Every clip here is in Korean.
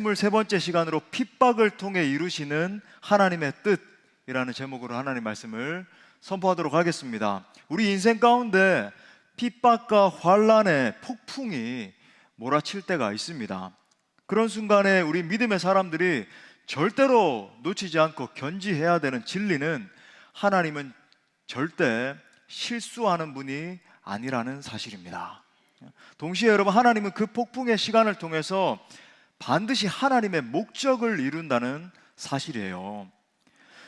23번째 시간으로 핍박을 통해 이루시는 하나님의 뜻이라는 제목으로 하나님 말씀을 선포하도록 하겠습니다. 우리 인생 가운데 핍박과 환난의 폭풍이 몰아칠 때가 있습니다. 그런 순간에 우리 믿음의 사람들이 절대로 놓치지 않고 견지해야 되는 진리는 하나님은 절대 실수하는 분이 아니라는 사실입니다. 동시에 여러분, 하나님은 그 폭풍의 시간을 통해서 반드시 하나님의 목적을 이룬다는 사실이에요.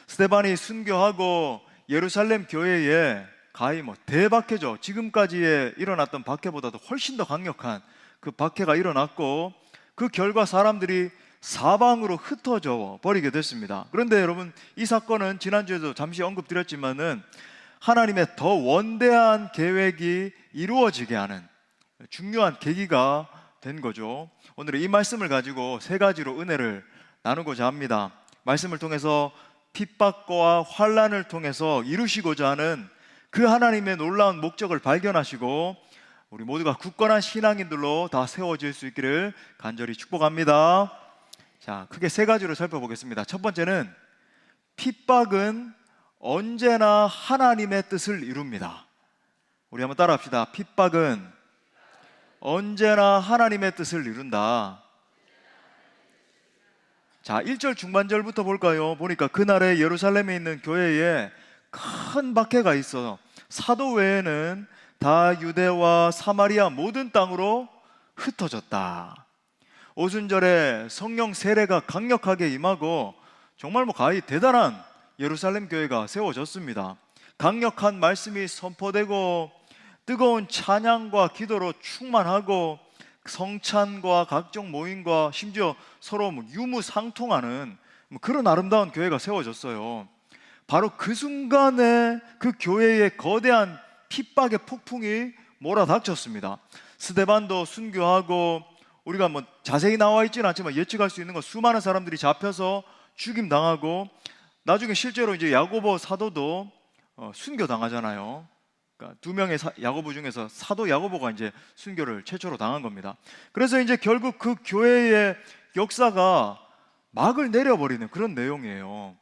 스데반이 순교하고 예루살렘 교회에 가히 대박해죠. 지금까지에 일어났던 박해보다도 훨씬 더 강력한 그 박해가 일어났고, 그 결과 사람들이 사방으로 흩어져 버리게 됐습니다. 그런데 여러분, 이 사건은 지난주에도 잠시 언급드렸지만은 하나님의 더 원대한 계획이 이루어지게 하는 중요한 계기가 된 거죠. 오늘 이 말씀을 가지고 세 가지로 은혜를 나누고자 합니다. 말씀을 통해서 핍박과 환난을 통해서 이루시고자 하는 그 하나님의 놀라운 목적을 발견하시고 우리 모두가 굳건한 신앙인들로 다 세워질 수 있기를 간절히 축복합니다. 자, 크게 세 가지로 살펴보겠습니다. 첫 번째는 핍박은 언제나 하나님의 뜻을 이룹니다. 우리 한번 따라합시다. 핍박은 언제나 하나님의 뜻을 이룬다. 자, 1절 중반절부터 볼까요? 보니까 그날에 예루살렘에 있는 교회에 큰 박해가 있어 사도 외에는 다 유대와 사마리아 모든 땅으로 흩어졌다. 오순절에 성령 세례가 강력하게 임하고 정말 가히 대단한 예루살렘 교회가 세워졌습니다. 강력한 말씀이 선포되고 뜨거운 찬양과 기도로 충만하고 성찬과 각종 모임과 심지어 서로 유무상통하는 그런 아름다운 교회가 세워졌어요. 바로 그 순간에 그 교회에 거대한 핍박의 폭풍이 몰아닥쳤습니다. 스데반도 순교하고 우리가 자세히 나와 있지는 않지만 예측할 수 있는 건 수많은 사람들이 잡혀서 죽임당하고 나중에 실제로 이제 야고보 사도도 순교당하잖아요. 그러니까 두 명의 야고보 중에서 사도 야고보가 이제 순교를 최초로 당한 겁니다. 그래서 이제 결국 그 교회의 역사가 막을 내려버리는 그런 내용이에요.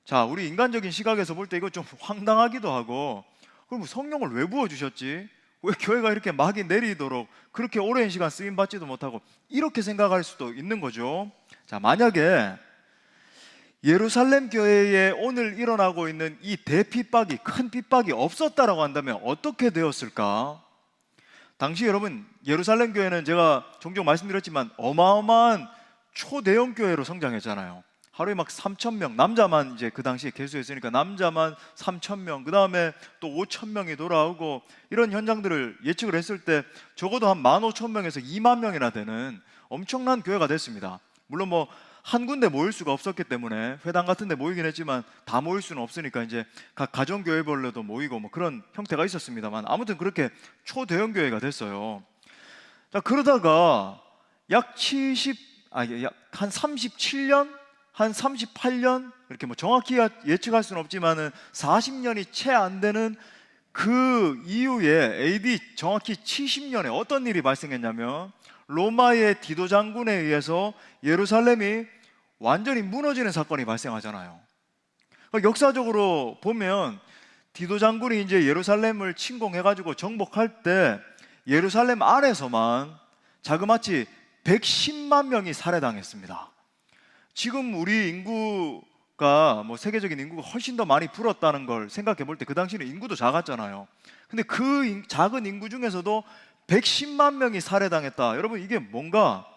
자, 우리 인간적인 시각에서 볼 때 이거 좀 황당하기도 하고, 그럼 성령을 왜 부어주셨지? 왜 교회가 이렇게 막이 내리도록 그렇게 오랜 시간 쓰임받지도 못하고, 이렇게 생각할 수도 있는 거죠. 자, 만약에 예루살렘 교회에 오늘 일어나고 있는 이 대핍박이, 큰 핍박이 없었다라고 한다면 어떻게 되었을까? 당시 여러분, 예루살렘 교회는 제가 종종 말씀드렸지만 어마어마한 초대형 교회로 성장했잖아요. 하루에 3,000명, 남자만 이제 그 당시에 개수했으니까 남자만 3,000명, 그 다음에 또 5,000명이 돌아오고, 이런 현장들을 예측을 했을 때 적어도 한 15,000명에서 2만 명이나 되는 엄청난 교회가 됐습니다. 물론 한 군데 모일 수가 없었기 때문에 회당 같은 데 모이긴 했지만 다 모일 수는 없으니까 이제 각 가정교회별로도 모이고 그런 형태가 있었습니다만, 아무튼 그렇게 초대형 교회가 됐어요. 자, 그러다가 약 37년? 한 38년? 이렇게 정확히 예측할 수는 없지만은 40년이 채 안 되는 그 이후에 AD 정확히 70년에 어떤 일이 발생했냐면, 로마의 디도 장군에 의해서 예루살렘이 완전히 무너지는 사건이 발생하잖아요. 역사적으로 보면 디도 장군이 이제 예루살렘을 침공해가지고 정복할 때 예루살렘 안에서만 자그마치 110만 명이 살해당했습니다. 지금 우리 인구가 세계적인 인구가 훨씬 더 많이 불었다는 걸 생각해 볼 때 그 당시에는 인구도 작았잖아요. 근데 그 작은 인구 중에서도 110만 명이 살해당했다. 여러분, 이게 뭔가,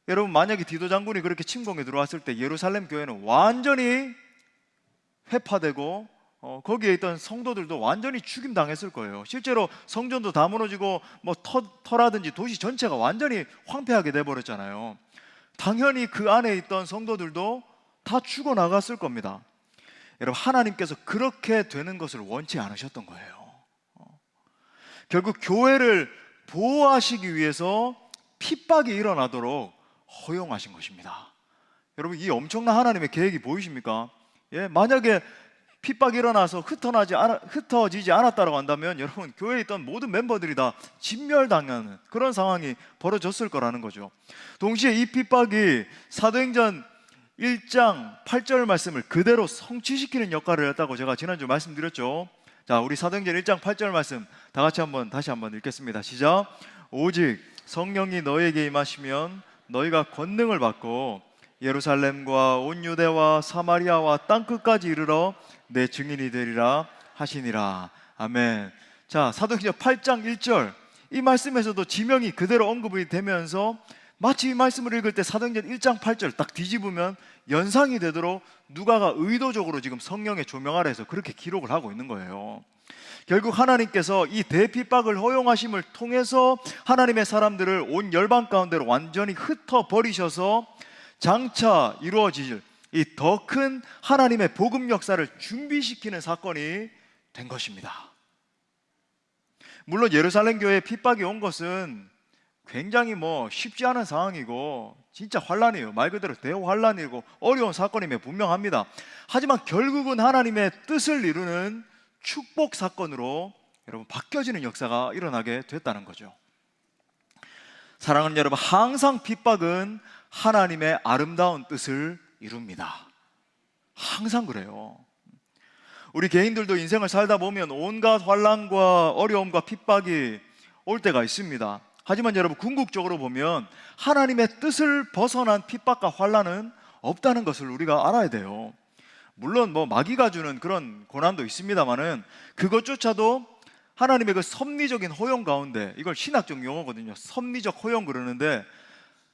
여러분 만약에 디도 장군이 그렇게 침공에 들어왔을 때 예루살렘 교회는 완전히 회파되고 거기에 있던 성도들도 완전히 죽임당했을 거예요. 실제로 성전도 다 무너지고 터라든지 도시 전체가 완전히 황폐하게 돼버렸잖아요. 당연히 그 안에 있던 성도들도 다 죽어나갔을 겁니다. 여러분, 하나님께서 그렇게 되는 것을 원치 않으셨던 거예요. 결국 교회를 보호하시기 위해서 핍박이 일어나도록 허용하신 것입니다. 여러분, 이 엄청난 하나님의 계획이 보이십니까? 예, 만약에 핍박이 일어나서 흩어지지 않았다고 한다면 여러분, 교회에 있던 모든 멤버들이 다 진멸당하는 그런 상황이 벌어졌을 거라는 거죠. 동시에 이 핍박이 사도행전 1장 8절 말씀을 그대로 성취시키는 역할을 했다고 제가 지난주 말씀드렸죠. 자, 우리 사도행전 1장 8절 말씀 다 같이 다시 한번 읽겠습니다. 시작. 오직 성령이 너에게 임하시면 너희가 권능을 받고 예루살렘과 온 유대와 사마리아와 땅끝까지 이르러 내 증인이 되리라 하시니라. 아멘. 자, 사도행전 8장 1절 이 말씀에서도 지명이 그대로 언급이 되면서 마치 이 말씀을 읽을 때 사도행전 1장 8절 딱 뒤집으면 연상이 되도록 누가가 의도적으로 지금 성령의 조명 아래에서 그렇게 기록을 하고 있는 거예요. 결국 하나님께서 이 대핍박을 허용하심을 통해서 하나님의 사람들을 온 열방 가운데로 완전히 흩어버리셔서 장차 이루어질 이 더 큰 하나님의 복음 역사를 준비시키는 사건이 된 것입니다. 물론 예루살렘 교회에 핍박이 온 것은 굉장히 쉽지 않은 상황이고 진짜 환란이에요. 말 그대로 대환란이고 어려운 사건임에 분명합니다. 하지만 결국은 하나님의 뜻을 이루는 축복 사건으로 여러분 바뀌어지는 역사가 일어나게 됐다는 거죠. 사랑하는 여러분, 항상 핍박은 하나님의 아름다운 뜻을 이룹니다. 항상 그래요. 우리 개인들도 인생을 살다 보면 온갖 환난과 어려움과 핍박이 올 때가 있습니다. 하지만 여러분, 궁극적으로 보면 하나님의 뜻을 벗어난 핍박과 환난은 없다는 것을 우리가 알아야 돼요. 물론 마귀가 주는 그런 고난도 있습니다만은 그것조차도 하나님의 그 섭리적인 허용 가운데, 이걸 신학적 용어거든요. 섭리적 허용 그러는데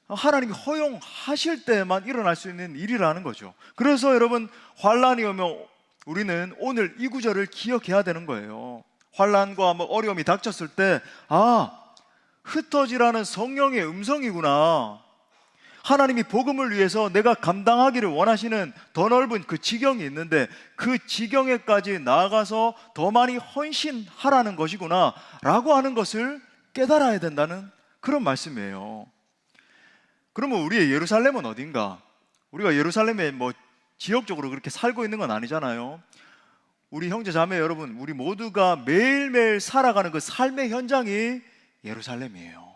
하나님이 허용하실 때만 일어날 수 있는 일이라는 거죠. 그래서 여러분, 환난이 오면 우리는 오늘 이 구절을 기억해야 되는 거예요. 환난과 어려움이 닥쳤을 때 흩어지라는 성령의 음성이구나. 하나님이 복음을 위해서 내가 감당하기를 원하시는 더 넓은 그 지경이 있는데 그 지경에까지 나아가서 더 많이 헌신하라는 것이구나 라고 하는 것을 깨달아야 된다는 그런 말씀이에요. 그러면 우리의 예루살렘은 어딘가? 우리가 예루살렘에 지역적으로 그렇게 살고 있는 건 아니잖아요. 우리 형제 자매 여러분, 우리 모두가 매일매일 살아가는 그 삶의 현장이 예루살렘이에요.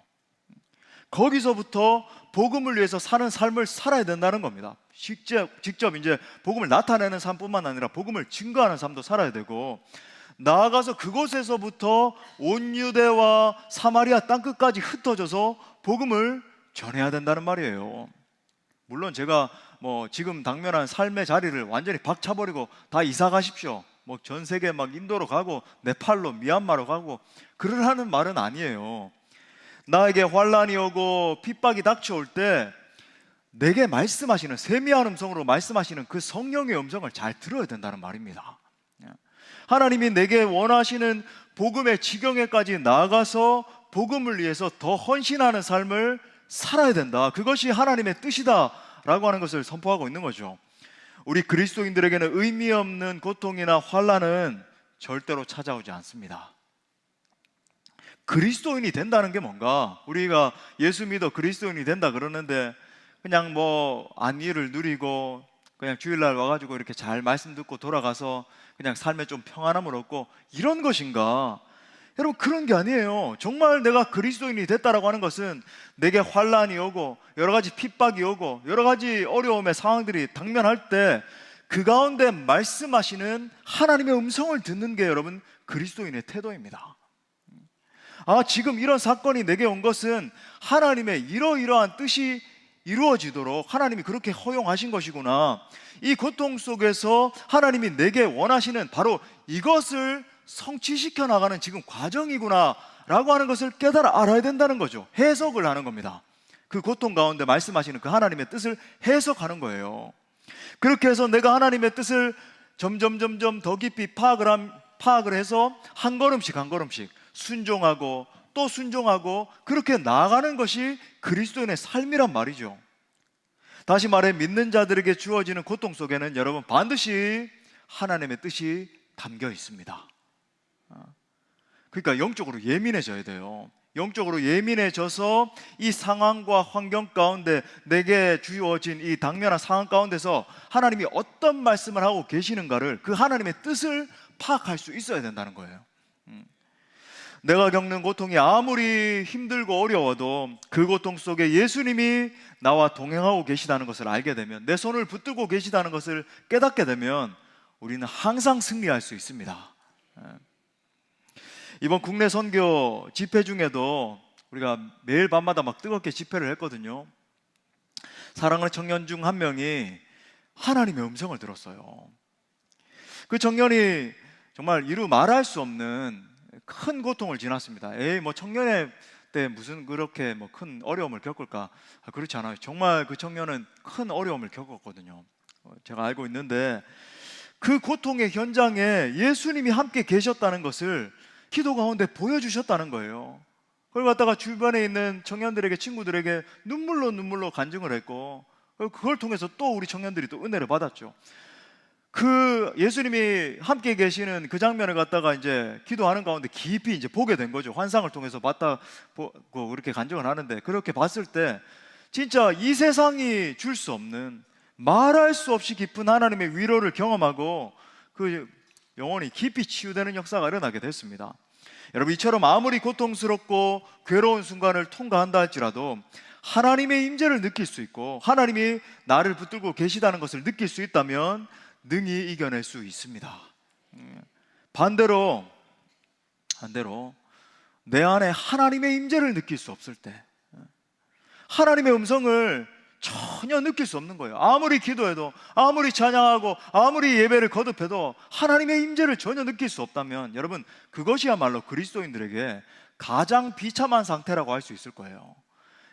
거기서부터 복음을 위해서 사는 삶을 살아야 된다는 겁니다. 직접 이제 복음을 나타내는 삶뿐만 아니라 복음을 증거하는 삶도 살아야 되고, 나아가서 그곳에서부터 온 유대와 사마리아 땅끝까지 흩어져서 복음을 전해야 된다는 말이에요. 물론 제가 지금 당면한 삶의 자리를 완전히 박차버리고 다 이사 가십시오, 전 세계 인도로 가고 네팔로 미얀마로 가고 그러라는 말은 아니에요. 나에게 환란이 오고 핍박이 닥쳐올 때 내게 말씀하시는, 세미한 음성으로 말씀하시는 그 성령의 음성을 잘 들어야 된다는 말입니다. 하나님이 내게 원하시는 복음의 지경에까지 나아가서 복음을 위해서 더 헌신하는 삶을 살아야 된다. 그것이 하나님의 뜻이다 라고 하는 것을 선포하고 있는 거죠. 우리 그리스도인들에게는 의미 없는 고통이나 환란은 절대로 찾아오지 않습니다. 그리스도인이 된다는 게 뭔가? 우리가 예수 믿어 그리스도인이 된다 그러는데 그냥 안위를 누리고 그냥 주일날 와가지고 이렇게 잘 말씀 듣고 돌아가서 그냥 삶에 좀 평안함을 얻고 이런 것인가? 여러분, 그런 게 아니에요. 정말 내가 그리스도인이 됐다라고 하는 것은 내게 환란이 오고 여러 가지 핍박이 오고 여러 가지 어려움의 상황들이 당면할 때 그 가운데 말씀하시는 하나님의 음성을 듣는 게 여러분 그리스도인의 태도입니다. 지금 이런 사건이 내게 온 것은 하나님의 이러이러한 뜻이 이루어지도록 하나님이 그렇게 허용하신 것이구나. 이 고통 속에서 하나님이 내게 원하시는 바로 이것을 성취시켜 나가는 지금 과정이구나 라고 하는 것을 깨달아 알아야 된다는 거죠. 해석을 하는 겁니다. 그 고통 가운데 말씀하시는 그 하나님의 뜻을 해석하는 거예요. 그렇게 해서 내가 하나님의 뜻을 점점 더 깊이 파악을 해서 한 걸음씩 순종하고 또 순종하고 그렇게 나아가는 것이 그리스도인의 삶이란 말이죠. 다시 말해, 믿는 자들에게 주어지는 고통 속에는 여러분 반드시 하나님의 뜻이 담겨 있습니다. 그러니까 영적으로 예민해져야 돼요. 영적으로 예민해져서 이 상황과 환경 가운데 내게 주어진 이 당면한 상황 가운데서 하나님이 어떤 말씀을 하고 계시는가를, 그 하나님의 뜻을 파악할 수 있어야 된다는 거예요. 내가 겪는 고통이 아무리 힘들고 어려워도 그 고통 속에 예수님이 나와 동행하고 계시다는 것을 알게 되면, 내 손을 붙들고 계시다는 것을 깨닫게 되면 우리는 항상 승리할 수 있습니다. 이번 국내 선교 집회 중에도 우리가 매일 밤마다 막 뜨겁게 집회를 했거든요. 사랑하는 청년 중 한 명이 하나님의 음성을 들었어요. 그 청년이 정말 이루 말할 수 없는 큰 고통을 지났습니다. 뭐 청년의 때 무슨 그렇게 뭐 큰 어려움을 겪을까? 그렇지 않아요. 정말 그 청년은 큰 어려움을 겪었거든요. 제가 알고 있는데 그 고통의 현장에 예수님이 함께 계셨다는 것을 기도 가운데 보여주셨다는 거예요. 그걸 갖다가 주변에 있는 청년들에게, 친구들에게 눈물로 간증을 했고, 그걸 통해서 또 우리 청년들이 또 은혜를 받았죠. 그 예수님이 함께 계시는 그 장면을 갖다가 이제 기도하는 가운데 깊이 이제 보게 된 거죠. 환상을 통해서 봤다 보고 그렇게 간증을 하는데, 그렇게 봤을 때 진짜 이 세상이 줄 수 없는, 말할 수 없이 깊은 하나님의 위로를 경험하고 그 영혼이 깊이 치유되는 역사가 일어나게 됐습니다. 여러분, 이처럼 아무리 고통스럽고 괴로운 순간을 통과한다 할지라도 하나님의 임재를 느낄 수 있고 하나님이 나를 붙들고 계시다는 것을 느낄 수 있다면 능히 이겨낼 수 있습니다. 반대로 내 안에 하나님의 임재를 느낄 수 없을 때, 하나님의 음성을 전혀 느낄 수 없는 거예요. 아무리 기도해도, 아무리 찬양하고, 아무리 예배를 거듭해도 하나님의 임재를 전혀 느낄 수 없다면, 여러분, 그것이야말로 그리스도인들에게 가장 비참한 상태라고 할 수 있을 거예요.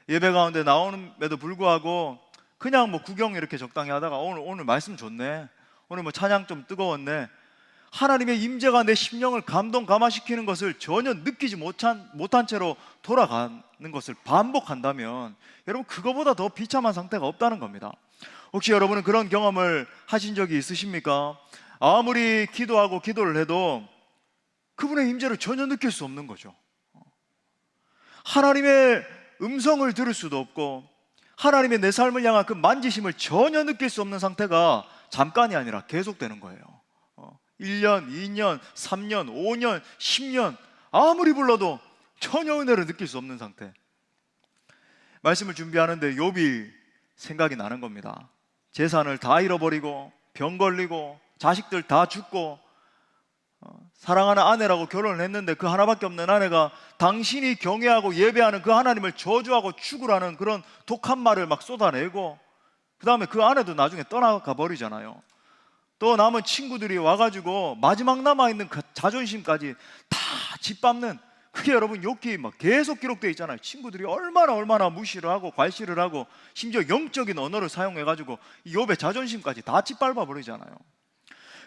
예배 가운데 나오는데도 불구하고 그냥 뭐 구경 이렇게 적당히 하다가 오늘 말씀 좋네, 오늘 뭐 찬양 좀 뜨거웠네, 하나님의 임재가 내 심령을 감동감화시키는 것을 전혀 느끼지 못한 채로 돌아가는 것을 반복한다면, 여러분, 그거보다 더 비참한 상태가 없다는 겁니다. 혹시 여러분은 그런 경험을 하신 적이 있으십니까? 아무리 기도하고 기도를 해도 그분의 임재를 전혀 느낄 수 없는 거죠. 하나님의 음성을 들을 수도 없고 하나님의 내 삶을 향한 그 만지심을 전혀 느낄 수 없는 상태가 잠깐이 아니라 계속되는 거예요. 1년, 2년, 3년, 5년, 10년 아무리 불러도 전혀 은혜를 느낄 수 없는 상태. 말씀을 준비하는데 욥이 생각이 나는 겁니다. 재산을 다 잃어버리고 병 걸리고 자식들 다 죽고 사랑하는 아내라고 결혼을 했는데 그 하나밖에 없는 아내가 당신이 경외하고 예배하는 그 하나님을 저주하고 죽으라는 그런 독한 말을 막 쏟아내고, 그 다음에 그 아내도 나중에 떠나가 버리잖아요. 또 남은 친구들이 와가지고 마지막 남아있는 그 자존심까지 다 짓밟는, 그게 여러분 욥기 막 계속 기록되어 있잖아요. 친구들이 얼마나 무시를 하고 괄시를 하고 심지어 영적인 언어를 사용해가지고 욥의 자존심까지 다 짓밟아 버리잖아요.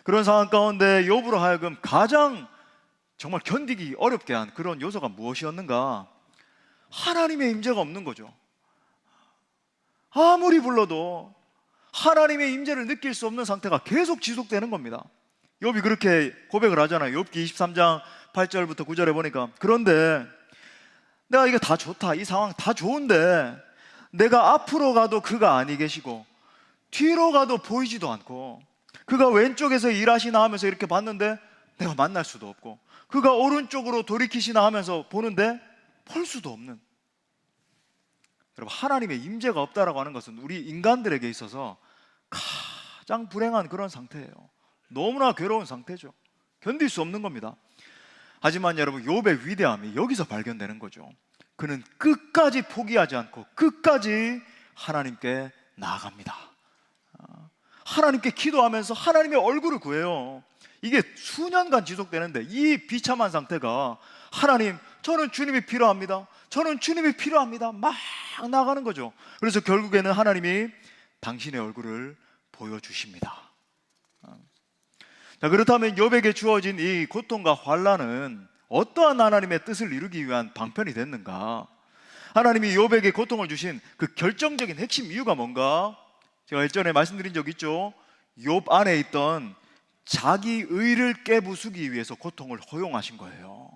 그런 상황 가운데 욥으로 하여금 가장 정말 견디기 어렵게 한 그런 요소가 무엇이었는가? 하나님의 임재가 없는 거죠. 아무리 불러도 하나님의 임재를 느낄 수 없는 상태가 계속 지속되는 겁니다. 욥이 그렇게 고백을 하잖아요. 욥기 23장 8절부터 9절에 보니까, 그런데 내가 이게 다 좋다, 이 상황 다 좋은데 내가 앞으로 가도 그가 아니 계시고 뒤로 가도 보이지도 않고, 그가 왼쪽에서 일하시나 하면서 이렇게 봤는데 내가 만날 수도 없고, 그가 오른쪽으로 돌이키시나 하면서 보는데 볼 수도 없는, 여러분, 하나님의 임재가 없다라고 하는 것은 우리 인간들에게 있어서 가장 불행한 그런 상태예요. 너무나 괴로운 상태죠. 견딜 수 없는 겁니다. 하지만 여러분, 욥의 위대함이 여기서 발견되는 거죠. 그는 끝까지 포기하지 않고 끝까지 하나님께 나아갑니다. 하나님께 기도하면서 하나님의 얼굴을 구해요. 이게 수년간 지속되는데 이 비참한 상태가, 하나님, 저는 주님이 필요합니다, 저는 주님이 필요합니다, 막 나가는 거죠. 그래서 결국에는 하나님이 당신의 얼굴을 보여주십니다. 자, 그렇다면 욥에게 주어진 이 고통과 환난은 어떠한 하나님의 뜻을 이루기 위한 방편이 됐는가? 하나님이 욥에게 고통을 주신 그 결정적인 핵심 이유가 뭔가? 제가 일전에 말씀드린 적 있죠. 욥 안에 있던 자기 의를 깨부수기 위해서 고통을 허용하신 거예요.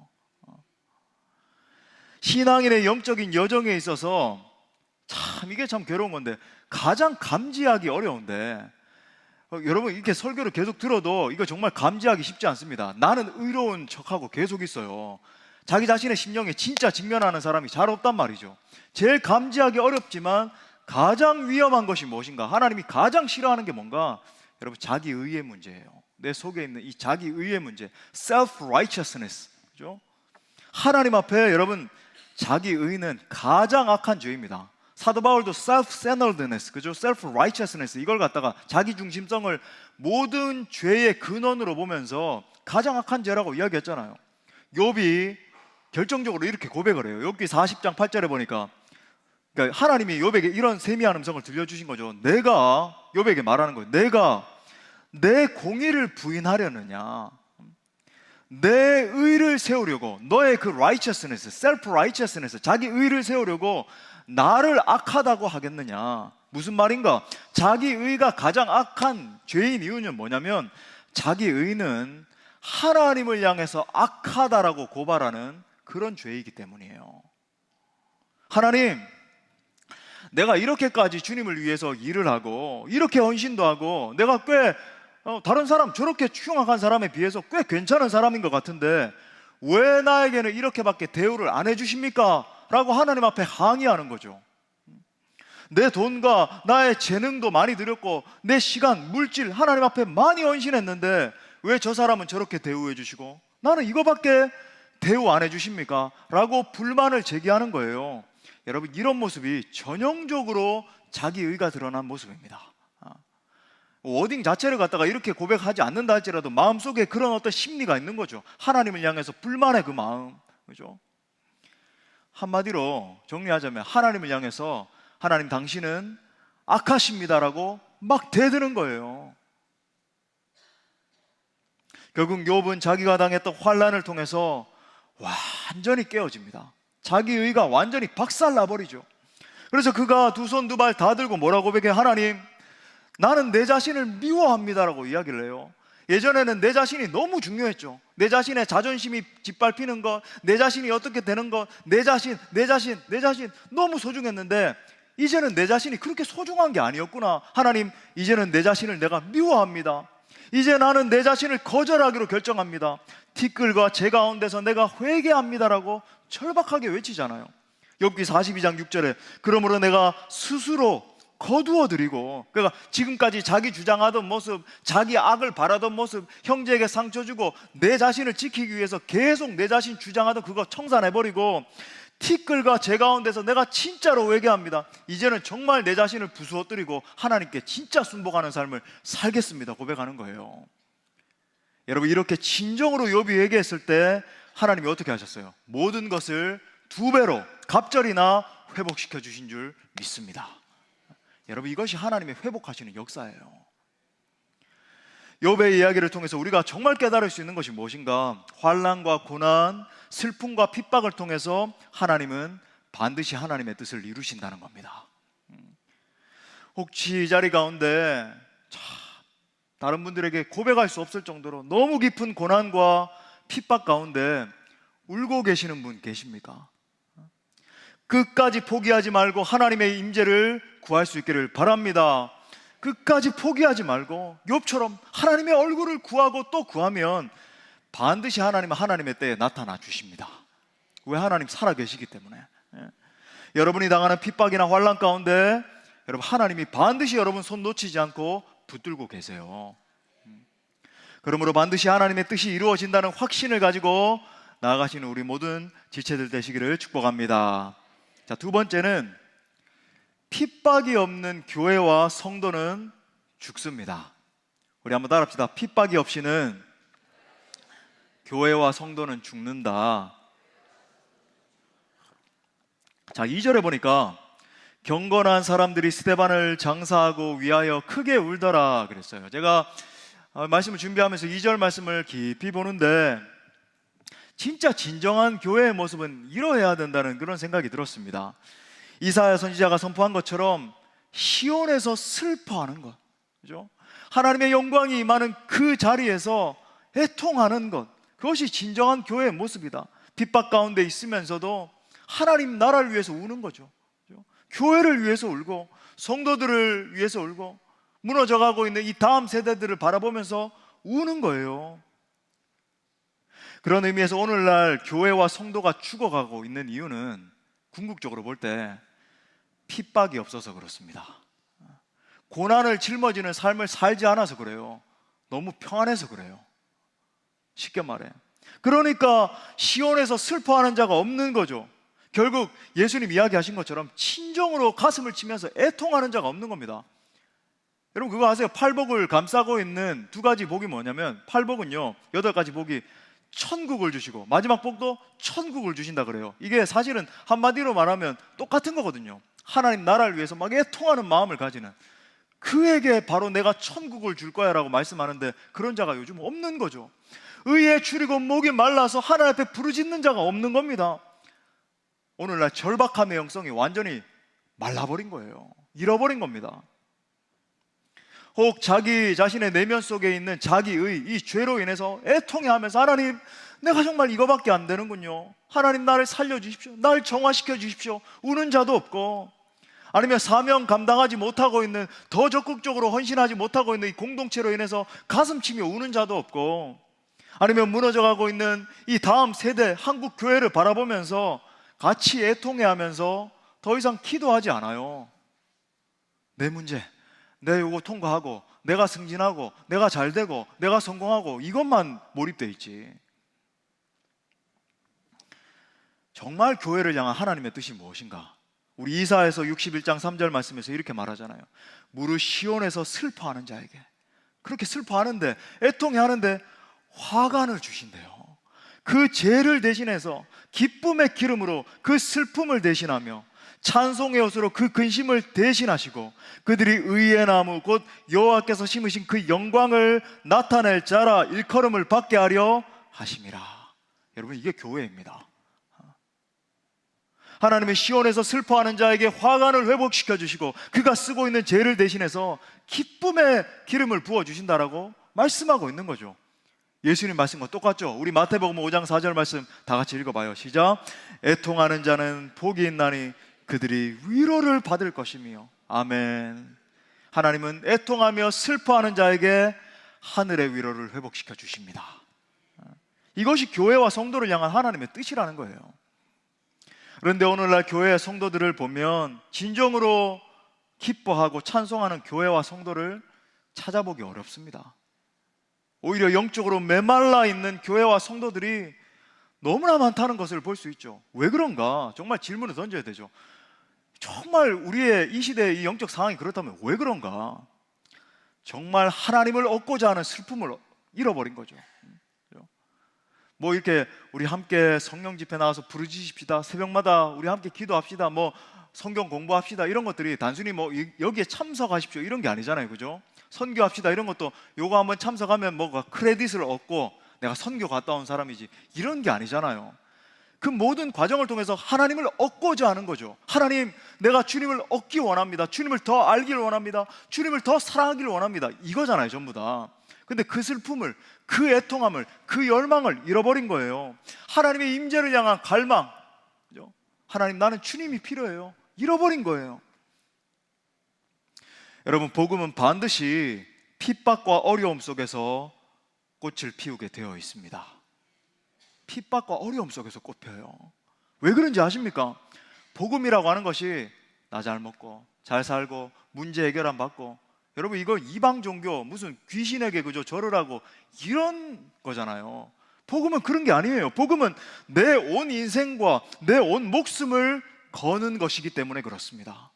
신앙인의 영적인 여정에 있어서 참 이게 참 괴로운 건데, 가장 감지하기 어려운데, 여러분 이렇게 설교를 계속 들어도 이거 정말 감지하기 쉽지 않습니다. 나는 의로운 척하고 계속 있어요. 자기 자신의 심령에 진짜 직면하는 사람이 잘 없단 말이죠. 제일 감지하기 어렵지만 가장 위험한 것이 무엇인가? 하나님이 가장 싫어하는 게 뭔가? 여러분, 자기의의 문제예요. 내 속에 있는 이 자기의의 문제, self-righteousness, 그죠? 하나님 앞에 여러분, 자기의는 가장 악한 죄입니다. 사도 바울도 self-centeredness, 그죠? self-righteousness, 이걸 갖다가 자기중심성을 모든 죄의 근원으로 보면서 가장 악한 죄라고 이야기했잖아요. 욥이 결정적으로 이렇게 고백을 해요. 욥기 40장 8절에 보니까, 그러니까 하나님이 욥에게 이런 세미한 음성을 들려주신 거죠. 내가, 욥에게 말하는 거예요. 내가 내 공의를 부인하려느냐, 내 의를 세우려고, 너의 그 righteousness, self-righteousness, 자기 의를 세우려고 나를 악하다고 하겠느냐. 무슨 말인가? 자기 의가 가장 악한 죄인 이유는 뭐냐면, 자기 의는 하나님을 향해서 악하다라고 고발하는 그런 죄이기 때문이에요. 하나님, 내가 이렇게까지 주님을 위해서 일을 하고 이렇게 헌신도 하고 내가 꽤 다른 사람, 저렇게 흉악한 사람에 비해서 꽤 괜찮은 사람인 것 같은데 왜 나에게는 이렇게밖에 대우를 안 해주십니까? 라고 하나님 앞에 항의하는 거죠. 내 돈과 나의 재능도 많이 들였고 내 시간, 물질 하나님 앞에 많이 헌신했는데 왜 저 사람은 저렇게 대우해 주시고 나는 이거밖에 대우 안 해주십니까? 라고 불만을 제기하는 거예요. 여러분, 이런 모습이 전형적으로 자기의가 드러난 모습입니다. 워딩 자체를 갖다가 이렇게 고백하지 않는다 할지라도 마음속에 그런 어떤 심리가 있는 거죠. 하나님을 향해서 불만의 그 마음, 그죠? 한마디로 정리하자면 하나님을 향해서 하나님, 당신은 악하십니다라고 막 대드는 거예요. 결국 욥은 자기가 당했던 환난을 통해서 완전히 깨어집니다. 자기의가 완전히 박살나버리죠. 그래서 그가 두 손 두 발 다 들고 뭐라고 고백해? 하나님, 나는 내 자신을 미워합니다라고 이야기를 해요. 예전에는 내 자신이 너무 중요했죠. 내 자신의 자존심이 짓밟히는 것, 내 자신이 어떻게 되는 것, 내 자신 너무 소중했는데 이제는 내 자신이 그렇게 소중한 게 아니었구나. 하나님, 이제는 내 자신을 내가 미워합니다. 이제 나는 내 자신을 거절하기로 결정합니다. 티끌과 재 가운데서 내가 회개합니다라고 절박하게 외치잖아요. 욥기 42장 6절에 그러므로 내가 스스로 거두어드리고, 그러니까 지금까지 자기 주장하던 모습, 자기 악을 바라던 모습, 형제에게 상처 주고 내 자신을 지키기 위해서 계속 내 자신 주장하던 그거 청산해버리고 티끌과 재 가운데서 내가 진짜로 회개합니다. 이제는 정말 내 자신을 부수어뜨리고 하나님께 진짜 순복하는 삶을 살겠습니다 고백하는 거예요. 여러분, 이렇게 진정으로 욥이 회개했을 때 하나님이 어떻게 하셨어요? 모든 것을 두 배로 갑절이나 회복시켜 주신 줄 믿습니다. 여러분, 이것이 하나님의 회복하시는 역사예요. 욥의 이야기를 통해서 우리가 정말 깨달을 수 있는 것이 무엇인가? 환난과 고난, 슬픔과 핍박을 통해서 하나님은 반드시 하나님의 뜻을 이루신다는 겁니다. 혹시 이 자리 가운데 다른 분들에게 고백할 수 없을 정도로 너무 깊은 고난과 핍박 가운데 울고 계시는 분 계십니까? 끝까지 포기하지 말고 하나님의 임재를 구할 수 있기를 바랍니다. 끝까지 포기하지 말고 욥처럼 하나님의 얼굴을 구하고 또 구하면 반드시 하나님은 하나님의 때에 나타나 주십니다. 왜? 하나님 살아계시기 때문에. 여러분이 당하는 핍박이나 환난 가운데 여러분, 하나님이 반드시 여러분 손 놓치지 않고 붙들고 계세요. 그러므로 반드시 하나님의 뜻이 이루어진다는 확신을 가지고 나아가시는 우리 모든 지체들 되시기를 축복합니다. 자, 두 번째는 핍박이 없는 교회와 성도는 죽습니다. 우리 한번 따라합시다. 핍박이 없이는 교회와 성도는 죽는다. 자, 2절에 보니까 경건한 사람들이 스데반을 장사하고 위하여 크게 울더라 그랬어요. 제가 말씀을 준비하면서 2절 말씀을 깊이 보는데 진짜 진정한 교회의 모습은 이러해야 된다는 그런 생각이 들었습니다. 이사야 선지자가 선포한 것처럼 시온에서 슬퍼하는 것, 그죠? 하나님의 영광이 임하는 그 자리에서 애통하는 것, 그것이 진정한 교회의 모습이다. 핍박 가운데 있으면서도 하나님 나라를 위해서 우는 거죠. 그죠? 교회를 위해서 울고 성도들을 위해서 울고 무너져가고 있는 이 다음 세대들을 바라보면서 우는 거예요. 그런 의미에서 오늘날 교회와 성도가 죽어가고 있는 이유는 궁극적으로 볼 때 핍박이 없어서 그렇습니다. 고난을 짊어지는 삶을 살지 않아서 그래요. 너무 평안해서 그래요. 쉽게 말해. 그러니까 시온에서 슬퍼하는 자가 없는 거죠. 결국 예수님 이야기하신 것처럼 친정으로 가슴을 치면서 애통하는 자가 없는 겁니다. 여러분 그거 아세요? 팔복을 감싸고 있는 두 가지 복이 뭐냐면, 팔복은요 8가지 복이 천국을 주시고 마지막 복도 천국을 주신다 그래요. 이게 사실은 한마디로 말하면 똑같은 거거든요. 하나님 나라를 위해서 막 애통하는 마음을 가지는 그에게 바로 내가 천국을 줄 거야 라고 말씀하는데, 그런 자가 요즘 없는 거죠. 의에 추리고 목이 말라서 하나님 앞에 부르짖는 자가 없는 겁니다. 오늘날 절박함의 영성이 완전히 말라버린 거예요. 잃어버린 겁니다. 혹 자기 자신의 내면 속에 있는 자기의 이 죄로 인해서 애통해하면서 하나님 내가 정말 이거밖에 안 되는군요, 하나님 나를 살려주십시오, 날 정화시켜 주십시오, 우는 자도 없고, 아니면 사명 감당하지 못하고 있는, 더 적극적으로 헌신하지 못하고 있는 이 공동체로 인해서 가슴치며 우는 자도 없고, 아니면 무너져가고 있는 이 다음 세대 한국 교회를 바라보면서 같이 애통해하면서 더 이상 기도하지 않아요. 내 문제, 내 요거 통과하고 내가 승진하고 내가 잘되고 내가 성공하고 이것만 몰입돼 있지. 정말 교회를 향한 하나님의 뜻이 무엇인가? 우리 이사야서 61장 3절 말씀에서 이렇게 말하잖아요. 무릇 시온에서 슬퍼하는 자에게, 그렇게 슬퍼하는데 애통해하는데 화관을 주신대요. 그 죄를 대신해서 기쁨의 기름으로 그 슬픔을 대신하며 찬송의 옷으로 그 근심을 대신하시고 그들이 의의 나무 곧 여호와께서 심으신 그 영광을 나타낼 자라 일컬음을 받게 하려 하심이라. 여러분 이게 교회입니다. 하나님의 시온에서 슬퍼하는 자에게 화관을 회복시켜 주시고 그가 쓰고 있는 죄를 대신해서 기쁨의 기름을 부어주신다라고 말씀하고 있는 거죠. 예수님 말씀과 똑같죠. 우리 마태복음 5장 4절 말씀 다 같이 읽어봐요. 시작. 애통하는 자는 복이 있나니 그들이 위로를 받을 것이며. 아멘. 하나님은 애통하며 슬퍼하는 자에게 하늘의 위로를 회복시켜 주십니다. 이것이 교회와 성도를 향한 하나님의 뜻이라는 거예요. 그런데 오늘날 교회의 성도들을 보면 진정으로 기뻐하고 찬송하는 교회와 성도를 찾아보기 어렵습니다. 오히려 영적으로 메말라 있는 교회와 성도들이 너무나 많다는 것을 볼 수 있죠. 왜 그런가? 정말 질문을 던져야 되죠. 정말 우리의 이 시대의 이 영적 상황이 그렇다면 왜 그런가? 정말 하나님을 얻고자 하는 슬픔을 잃어버린 거죠. 뭐 이렇게 우리 함께 성령 집회 나와서 부르짖읍시다, 새벽마다 우리 함께 기도합시다, 뭐 성경 공부합시다, 이런 것들이 단순히 뭐 여기에 참석하십시오 이런 게 아니잖아요. 그죠? 선교합시다 이런 것도 요거 한번 참석하면 뭐가 크레딧을 얻고 내가 선교 갔다 온 사람이지 이런 게 아니잖아요. 그 모든 과정을 통해서 하나님을 얻고자 하는 거죠. 하나님, 내가 주님을 얻기 원합니다. 주님을 더 알기를 원합니다. 주님을 더 사랑하기를 원합니다. 이거잖아요, 전부 다. 근데 그 슬픔을, 그 애통함을, 그 열망을 잃어버린 거예요. 하나님의 임재를 향한 갈망, 그죠? 하나님, 나는 주님이 필요해요. 잃어버린 거예요. 여러분, 복음은 반드시 핍박과 어려움 속에서 꽃을 피우게 되어 있습니다. 핍박과 어려움 속에서 꽃 펴요. 왜 그런지 아십니까? 복음이라고 하는 것이 나 잘 먹고 잘 살고 문제 해결 받고, 여러분 이거 이방 종교 무슨 귀신에게 그저 절을 이런 거잖아요. 복음은 그런 게 아니에요. 복음은 내 온 인생과 내 온 목숨을 거는 것이기 때문에 그렇습니다.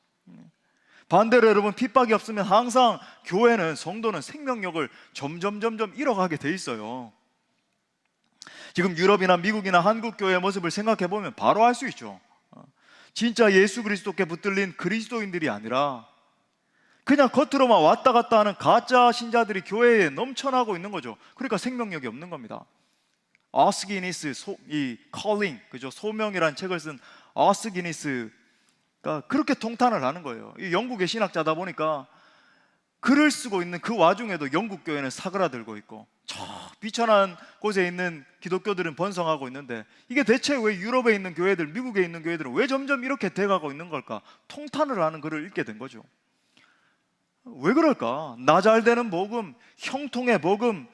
반대로 여러분, 핍박이 없으면 항상 교회는, 성도는 생명력을 점점 잃어가게 돼 있어요. 지금 유럽이나 미국이나 한국 교회의 모습을 생각해 보면 바로 알 수 있죠. 진짜 예수 그리스도께 붙들린 그리스도인들이 아니라 그냥 겉으로만 왔다 갔다 하는 가짜 신자들이 교회에 넘쳐나고 있는 거죠. 그러니까 생명력이 없는 겁니다. 어스기니스, 이 calling, 그죠? 소명이라는 책을 쓴 어스기니스가 그렇게 통탄을 하는 거예요. 이 영국의 신학자다 보니까 글을 쓰고 있는 그 와중에도 영국 교회는 사그라들고 있고 저 비천한 곳에 있는 기독교들은 번성하고 있는데 이게 대체 왜 유럽에 있는 교회들, 미국에 있는 교회들은 왜 점점 이렇게 돼가고 있는 걸까? 통탄을 하는 글을 읽게 된 거죠. 왜 그럴까? 나 잘 되는 복음, 형통의 복음,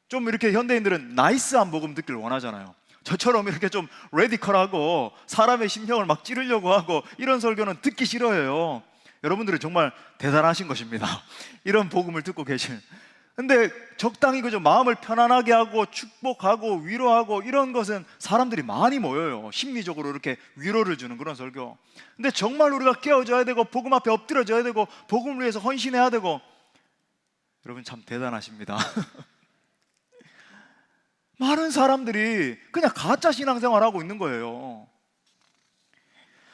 좀 이렇게 현대인들은 나이스한 복음 듣길 원하잖아요. 저처럼 이렇게 좀 레디컬하고 사람의 심령을 막 찌르려고 하고 이런 설교는 듣기 싫어해요. 여러분들은 정말 대단하신 것입니다. 이런 복음을 듣고 계신. 근데 적당히 그저 마음을 편안하게 하고 축복하고 위로하고 이런 것은 사람들이 많이 모여요. 심리적으로 이렇게 위로를 주는 그런 설교. 근데 정말 우리가 깨어져야 되고 복음 앞에 엎드려져야 되고 복음을 위해서 헌신해야 되고, 여러분 참 대단하십니다. 많은 사람들이 그냥 가짜 신앙생활하고 있는 거예요.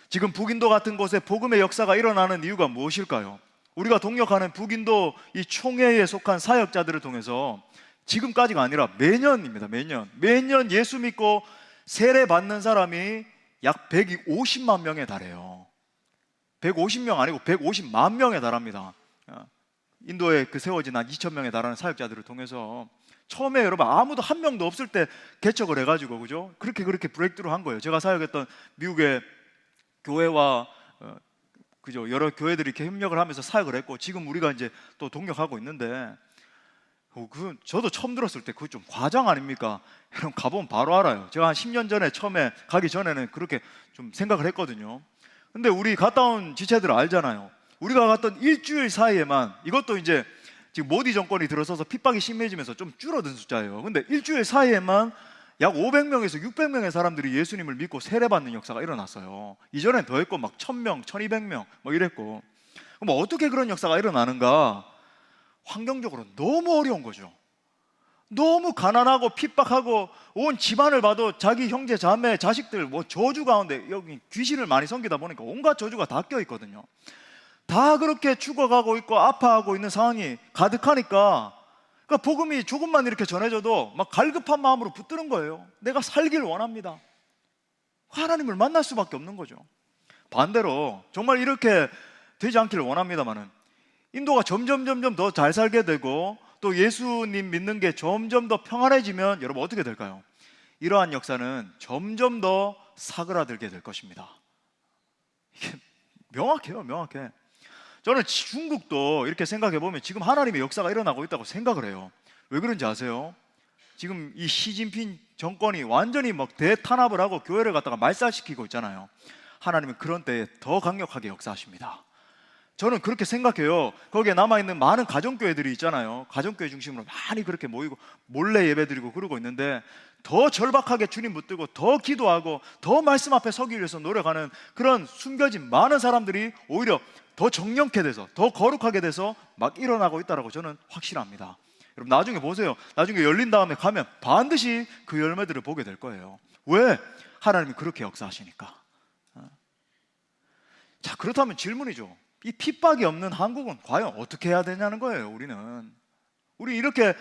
지금 북인도 같은 곳에 복음의 역사가 일어나는 이유가 무엇일까요? 우리가 동역하는 북인도 이 총회에 속한 사역자들을 통해서 지금까지가 아니라 매년입니다. 매년 예수 믿고 세례 받는 사람이 약 150만 명에 달해요. 150명 아니고 150만 명에 달합니다. 인도에 그 세워진 한 2,000명에 달하는 사역자들을 통해서 처음에 여러분 아무도 한 명도 없을 때 개척을 해가지고 그죠? 그렇게 브레이크트루 한 거예요. 제가 사역했던 미국의 교회와 그죠? 여러 교회들이 이렇게 협력을 하면서 사역을 했고 지금 우리가 이제 또 동역하고 있는데 저도 처음 들었을 때 그거 좀 과장 아닙니까? 여러분 가보면 바로 알아요. 제가 한 10년 전에 처음에 가기 전에는 그렇게 좀 생각을 했거든요. 근데 우리 갔다 온 지체들 알잖아요. 우리가 갔던 일주일 사이에만, 이것도 이제 지금 모디 정권이 들어서서 핍박이 심해지면서 좀 줄어든 숫자예요. 근데 일주일 사이에만 약 500명에서 600명의 사람들이 예수님을 믿고 세례받는 역사가 일어났어요. 이전엔 더 했고 막 1000명, 1200명 뭐 이랬고. 그럼 어떻게 그런 역사가 일어나는가? 환경적으로 너무 어려운 거죠. 너무 가난하고 핍박하고 온 집안을 봐도 자기 형제, 자매, 자식들 뭐 저주 가운데, 여기 귀신을 많이 섬기다 보니까 온갖 저주가 다 껴있거든요. 다 그렇게 죽어가고 있고 아파하고 있는 상황이 가득하니까, 그러니까 복음이 조금만 이렇게 전해져도 막 갈급한 마음으로 붙드는 거예요. 내가 살길 원합니다. 하나님을 만날 수밖에 없는 거죠. 반대로 정말 이렇게 되지 않기를 원합니다만은 인도가 점점 더 잘 살게 되고 또 예수님 믿는 게 점점 더 평안해지면 여러분 어떻게 될까요? 이러한 역사는 점점 더 사그라들게 될 것입니다. 이게 명확해요. 저는 중국도 이렇게 생각해 보면 지금 하나님의 역사가 일어나고 있다고 생각을 해요. 왜 그런지 아세요? 지금 이 시진핑 정권이 완전히 막 대탄압을 하고 교회를 갖다가 말살시키고 있잖아요. 하나님은 그런 때에 더 강력하게 역사하십니다. 저는 그렇게 생각해요. 거기에 남아있는 많은 가정교회들이 있잖아요. 가정교회 중심으로 많이 그렇게 모이고 몰래 예배드리고 그러고 있는데 더 절박하게 주님 붙들고 더 기도하고 더 말씀 앞에 서기 위해서 노력하는 그런 숨겨진 많은 사람들이 오히려 더 정령케 돼서 더 거룩하게 돼서 막 일어나고 있다고 저는 확신합니다. 여러분 나중에 보세요. 나중에 열린 다음에 가면 반드시 그 열매들을 보게 될 거예요. 왜? 하나님이 그렇게 역사하시니까. 자, 그렇다면 질문이죠. 이 핍박이 없는 한국은 과연 어떻게 해야 되냐는 거예요. 우리 이렇게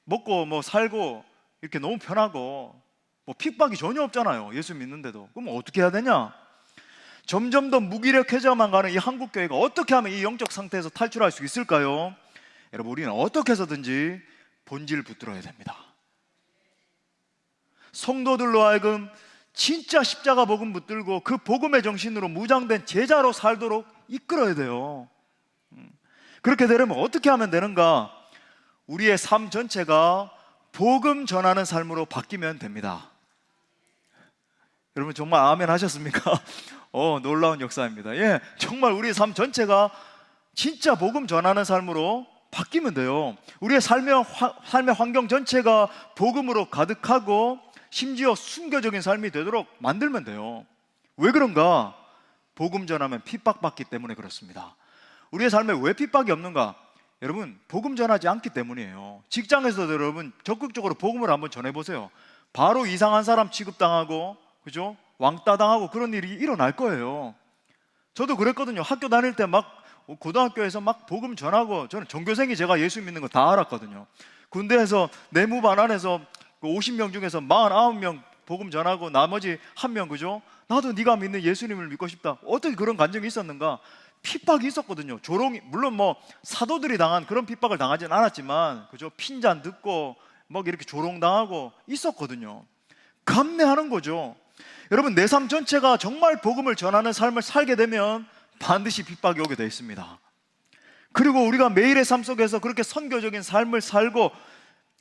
먹고 뭐 살고 이렇게 너무 편하고 뭐 핍박이 전혀 없잖아요. 예수 믿는데도. 그럼 어떻게 해야 되냐? 점점 더 무기력해져만 가는 이 한국 교회가 어떻게 하면 이 영적 상태에서 탈출할 수 있을까요? 여러분 우리는 어떻게 해서든지 본질을 붙들어야 됩니다. 성도들로 하여금 진짜 십자가 복음 붙들고 그 복음의 정신으로 무장된 제자로 살도록 이끌어야 돼요. 그렇게 되려면 어떻게 하면 되는가? 우리의 삶 전체가 복음 전하는 삶으로 바뀌면 됩니다. 여러분 정말 아멘 하셨습니까? 놀라운 역사입니다. 예, 정말 우리의 삶 전체가 진짜 복음 전하는 삶으로 바뀌면 돼요. 우리의 삶의 환경 전체가 복음으로 가득하고 심지어 순교적인 삶이 되도록 만들면 돼요. 왜 그런가? 복음 전하면 핍박받기 때문에 그렇습니다. 우리의 삶에 왜 핍박이 없는가? 여러분 복음 전하지 않기 때문이에요. 직장에서도 여러분 적극적으로 복음을 한번 전해보세요. 바로 이상한 사람 취급당하고 그죠? 왕따 당하고 그런 일이 일어날 거예요. 저도 그랬거든요. 학교 다닐 때 막 고등학교에서 막 복음 전하고, 저는 전교생이 제가 예수 믿는 거 다 알았거든요. 군대에서 내무반안에서 50명 중에서 49명 복음 전하고 나머지 1명 그죠? 나도 네가 믿는 예수님을 믿고 싶다. 어떻게 그런 감정이 있었는가? 핍박이 있었거든요. 조롱이, 물론 뭐 사도들이 당한 그런 핍박을 당하진 않았지만, 그죠? 핀잔 듣고 뭐 이렇게 조롱당하고 있었거든요. 감내하는 거죠. 여러분, 내 삶 전체가 정말 복음을 전하는 삶을 살게 되면 반드시 핍박이 오게 되어 있습니다. 그리고 우리가 매일의 삶 속에서 그렇게 선교적인 삶을 살고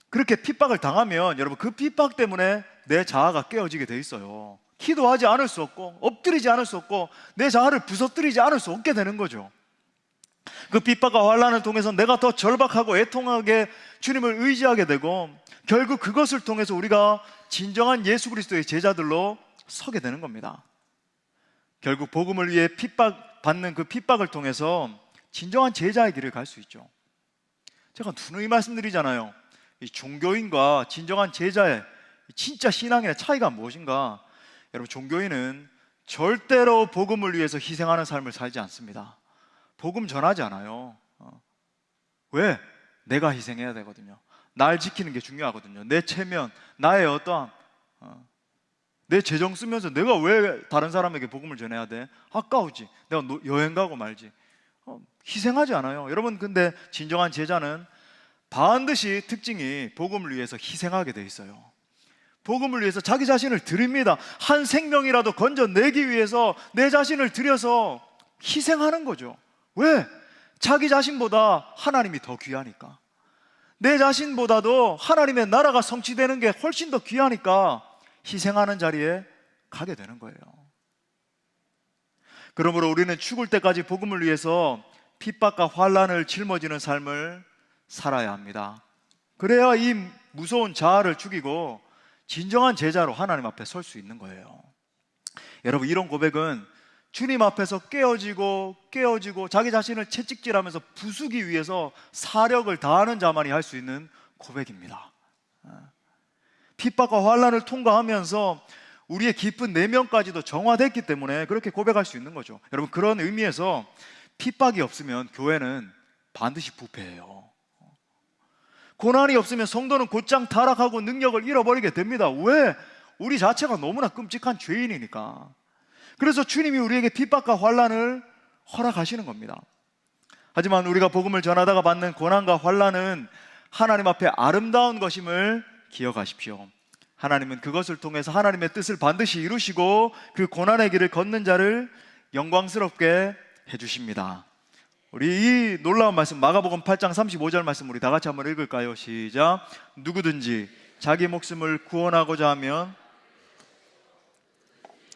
그렇게 핍박을 당하면, 여러분, 그 핍박 때문에 내 자아가 깨어지게 돼 있어요. 기도하지 않을 수 없고 엎드리지 않을 수 없고 내 자아를 부서뜨리지 않을 수 없게 되는 거죠. 그 핍박과 환난을 통해서 내가 더 절박하고 애통하게 주님을 의지하게 되고, 결국 그것을 통해서 우리가 진정한 예수 그리스도의 제자들로 서게 되는 겁니다. 결국 복음을 위해 핍박받는 그 핍박을 통해서 진정한 제자의 길을 갈 수 있죠. 제가 누누이 말씀드리잖아요. 이 종교인과 진정한 제자의 진짜 신앙의 차이가 무엇인가? 여러분, 종교인은 절대로 복음을 위해서 희생하는 삶을 살지 않습니다. 복음 전하지 않아요. 왜? 내가 희생해야 되거든요. 날 지키는 게 중요하거든요. 내 체면, 나의 어떠한 내 재정 쓰면서 내가 왜 다른 사람에게 복음을 전해야 돼? 아까우지. 내가 여행 가고 말지. 희생하지 않아요. 여러분, 근데 진정한 제자는 반드시 특징이 복음을 위해서 희생하게 돼 있어요. 복음을 위해서 자기 자신을 드립니다. 한 생명이라도 건져내기 위해서 내 자신을 들여서 희생하는 거죠. 왜? 자기 자신보다 하나님이 더 귀하니까. 내 자신보다도 하나님의 나라가 성취되는 게 훨씬 더 귀하니까 희생하는 자리에 가게 되는 거예요. 그러므로 우리는 죽을 때까지 복음을 위해서 핍박과 환난을 짊어지는 삶을 살아야 합니다. 그래야 이 무서운 자아를 죽이고 진정한 제자로 하나님 앞에 설 수 있는 거예요. 여러분, 이런 고백은 주님 앞에서 깨어지고 자기 자신을 채찍질하면서 부수기 위해서 사력을 다하는 자만이 할 수 있는 고백입니다. 핍박과 환난을 통과하면서 우리의 깊은 내면까지도 정화됐기 때문에 그렇게 고백할 수 있는 거죠. 여러분, 그런 의미에서 핍박이 없으면 교회는 반드시 부패해요. 고난이 없으면 성도는 곧장 타락하고 능력을 잃어버리게 됩니다. 왜? 우리 자체가 너무나 끔찍한 죄인이니까. 그래서 주님이 우리에게 핍박과 환난을 허락하시는 겁니다. 하지만 우리가 복음을 전하다가 받는 고난과 환난은 하나님 앞에 아름다운 것임을 기억하십시오. 하나님은 그것을 통해서 하나님의 뜻을 반드시 이루시고 그 고난의 길을 걷는 자를 영광스럽게 해주십니다. 우리 이 놀라운 말씀, 마가복음 8장 35절 말씀 우리 다 같이 한번 읽을까요? 시작. 누구든지 자기 목숨을 구원하고자 하면,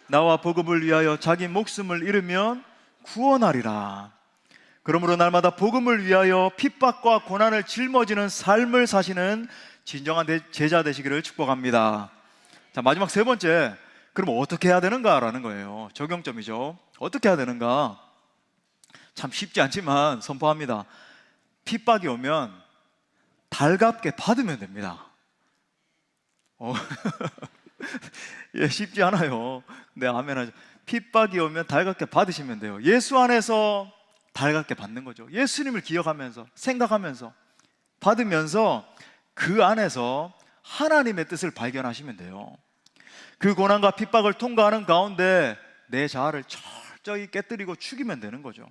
나와 복음을 위하여 자기 목숨을 잃으면 구원하리라. 그러므로 날마다 복음을 위하여 핍박과 고난을 짊어지는 삶을 사시는 진정한 제자 되시기를 축복합니다. 자, 마지막 세 번째, 그럼 어떻게 해야 되는가라는 거예요. 적용점이죠. 어떻게 해야 되는가? 참 쉽지 않지만 선포합니다. 핍박이 오면 달갑게 받으면 됩니다. 예, 쉽지 않아요. 네, 아멘 하죠. 핍박이 오면 달갑게 받으시면 돼요. 예수 안에서 달갑게 받는 거죠. 예수님을 기억하면서, 생각하면서, 받으면서 그 안에서 하나님의 뜻을 발견하시면 돼요. 그 고난과 핍박을 통과하는 가운데 내 자아를 철저히 깨뜨리고 죽이면 되는 거죠.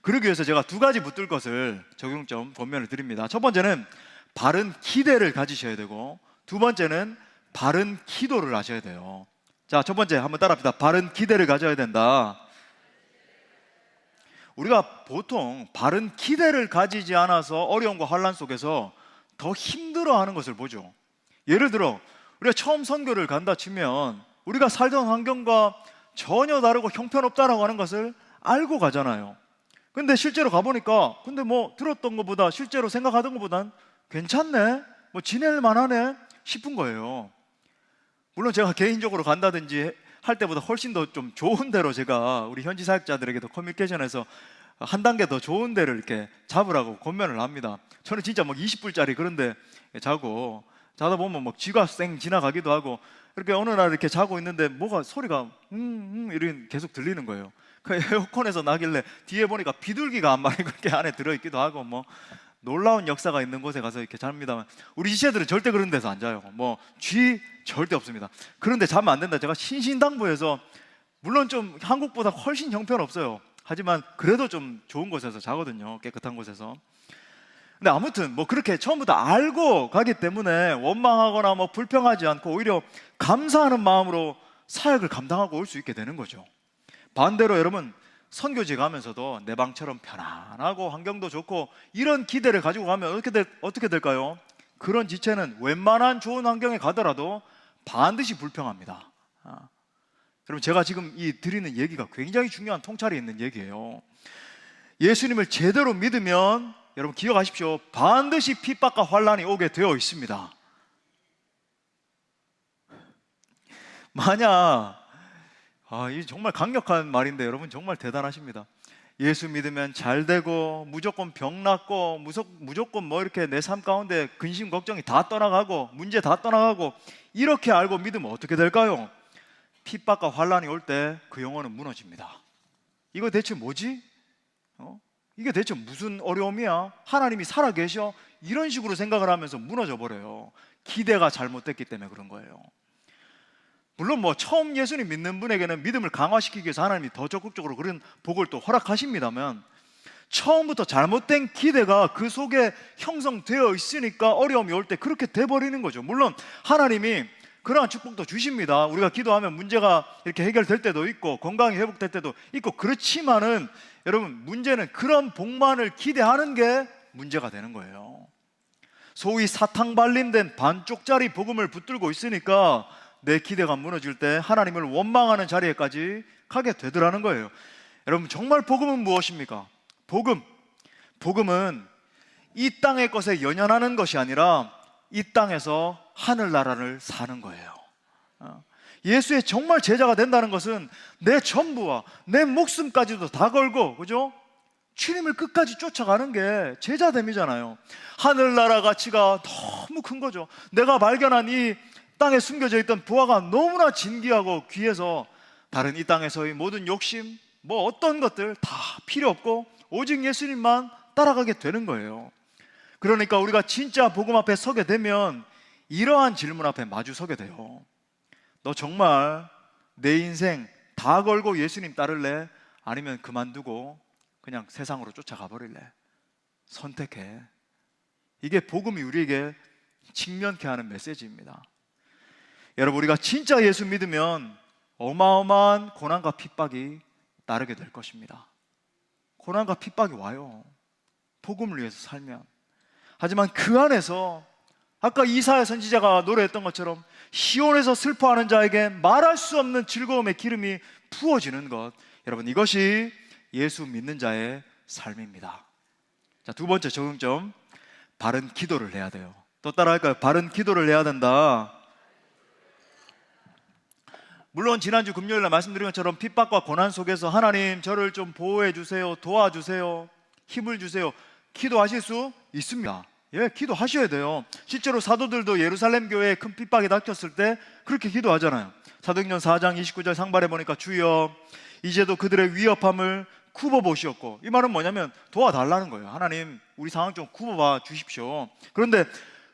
그러기 위해서 제가 두 가지 붙들 것을 적용점 권면을 드립니다. 첫 번째는 바른 기대를 가지셔야 되고, 두 번째는 바른 기도를 하셔야 돼요. 자, 첫 번째 한번 따라합시다. 바른 기대를 가져야 된다. 우리가 보통 바른 기대를 가지지 않아서 어려움과 환난 속에서 더 힘들어하는 것을 보죠. 예를 들어 우리가 처음 선교를 간다 치면 우리가 살던 환경과 전혀 다르고 형편없다라고 하는 것을 알고 가잖아요. 근데 실제로 가보니까 근데 뭐 들었던 것보다 실제로 생각하던 것보단 괜찮네, 뭐 지낼 만하네 싶은 거예요. 물론 제가 개인적으로 간다든지 할 때보다 훨씬 더 좀 좋은 데로 제가 우리 현지 사역자들에게도 커뮤니케이션에서 한 단계 더 좋은 데를 이렇게 잡으라고 권면을 합니다. 저는 진짜 막 20불짜리 그런 데 자다 보면 막 쥐가 쌩 지나가기도 하고, 이렇게 어느 날 이렇게 자고 있는데 뭐가 소리가 이런 계속 들리는 거예요. 그 에어컨에서 나길래 뒤에 보니까 비둘기가 한 마리 그렇게 안에 들어있기도 하고, 뭐 놀라운 역사가 있는 곳에 가서 이렇게 잡니다만, 우리 지체들은 절대 그런 데서 안 자요. 뭐 쥐 절대 없습니다. 그런데 자면 안 된다. 제가 신신당부해서, 물론 좀 한국보다 훨씬 형편없어요. 하지만 그래도 좀 좋은 곳에서 자거든요. 깨끗한 곳에서. 근데 아무튼 뭐 그렇게 처음부터 알고 가기 때문에 원망하거나 뭐 불평하지 않고 오히려 감사하는 마음으로 사역을 감당하고 올 수 있게 되는 거죠. 반대로 여러분, 선교지 가면서도 내 방처럼 편안하고 환경도 좋고 이런 기대를 가지고 가면 어떻게 될까요? 그런 지체는 웬만한 좋은 환경에 가더라도 반드시 불평합니다. 여러분, 제가 지금 드리는 얘기가 굉장히 중요한 통찰이 있는 얘기예요. 예수님을 제대로 믿으면 여러분 기억하십시오. 반드시 핍박과 환난이 오게 되어 있습니다. 만약 이 정말 강력한 말인데 여러분 정말 대단하십니다. 예수 믿으면 잘 되고 무조건 병 낫고 무조건 뭐 이렇게 내 삶 가운데 근심 걱정이 다 떠나가고 문제 다 떠나가고 이렇게 알고 믿으면 어떻게 될까요? 핍박과 환난이 올 때 그 영혼은 무너집니다. 이거 대체 뭐지? 이게 대체 무슨 어려움이야? 하나님이 살아계셔? 이런 식으로 생각을 하면서 무너져 버려요. 기대가 잘못됐기 때문에 그런 거예요. 물론 뭐 처음 예수님 믿는 분에게는 믿음을 강화시키기 위해서 하나님이 더 적극적으로 그런 복을 또 허락하십니다만, 처음부터 잘못된 기대가 그 속에 형성되어 있으니까 어려움이 올 때 그렇게 돼버리는 거죠. 물론 하나님이 그러한 축복도 주십니다. 우리가 기도하면 문제가 이렇게 해결될 때도 있고 건강이 회복될 때도 있고, 그렇지만은 여러분, 문제는 그런 복만을 기대하는 게 문제가 되는 거예요. 소위 사탕 발림된 반쪽짜리 복음을 붙들고 있으니까 내 기대가 무너질 때 하나님을 원망하는 자리에까지 가게 되더라는 거예요. 여러분, 정말 복음은 무엇입니까? 복음은 이 땅의 것에 연연하는 것이 아니라 이 땅에서 하늘나라를 사는 거예요. 예수의 정말 제자가 된다는 것은 내 전부와 내 목숨까지도 다 걸고, 그죠? 주님을 끝까지 쫓아가는 게 제자됨이잖아요. 하늘나라 가치가 너무 큰 거죠. 내가 발견한 이 땅에 숨겨져 있던 부활가 너무나 진귀하고 귀해서 다른 이 땅에서의 모든 욕심, 뭐 어떤 것들 다 필요 없고 오직 예수님만 따라가게 되는 거예요. 그러니까 우리가 진짜 복음 앞에 서게 되면 이러한 질문 앞에 마주 서게 돼요. 너 정말 내 인생 다 걸고 예수님 따를래? 아니면 그만두고 그냥 세상으로 쫓아가 버릴래? 선택해. 이게 복음이 우리에게 직면케 하는 메시지입니다. 여러분, 우리가 진짜 예수 믿으면 어마어마한 고난과 핍박이 따르게 될 것입니다. 고난과 핍박이 와요. 복음을 위해서 살면. 하지만 그 안에서 아까 이사야 선지자가 노래했던 것처럼 시온에서 슬퍼하는 자에게 말할 수 없는 즐거움의 기름이 부어지는 것, 여러분, 이것이 예수 믿는 자의 삶입니다. 자, 두 번째 적용점, 바른 기도를 해야 돼요. 또 따라할까요? 바른 기도를 해야 된다. 물론 지난주 금요일날 말씀드린 것처럼 핍박과 고난 속에서 하나님 저를 좀 보호해 주세요, 도와주세요, 힘을 주세요, 기도하실 수 있습니다. 예, 기도하셔야 돼요. 실제로 사도들도 예루살렘 교회에 큰 핍박이 닥쳤을 때 그렇게 기도하잖아요. 사도행전 4장 29절 상반에 보니까 주여 이제도 그들의 위협함을 굽어보시었고, 이 말은 뭐냐면 도와달라는 거예요. 하나님 우리 상황 좀 굽어봐 주십시오. 그런데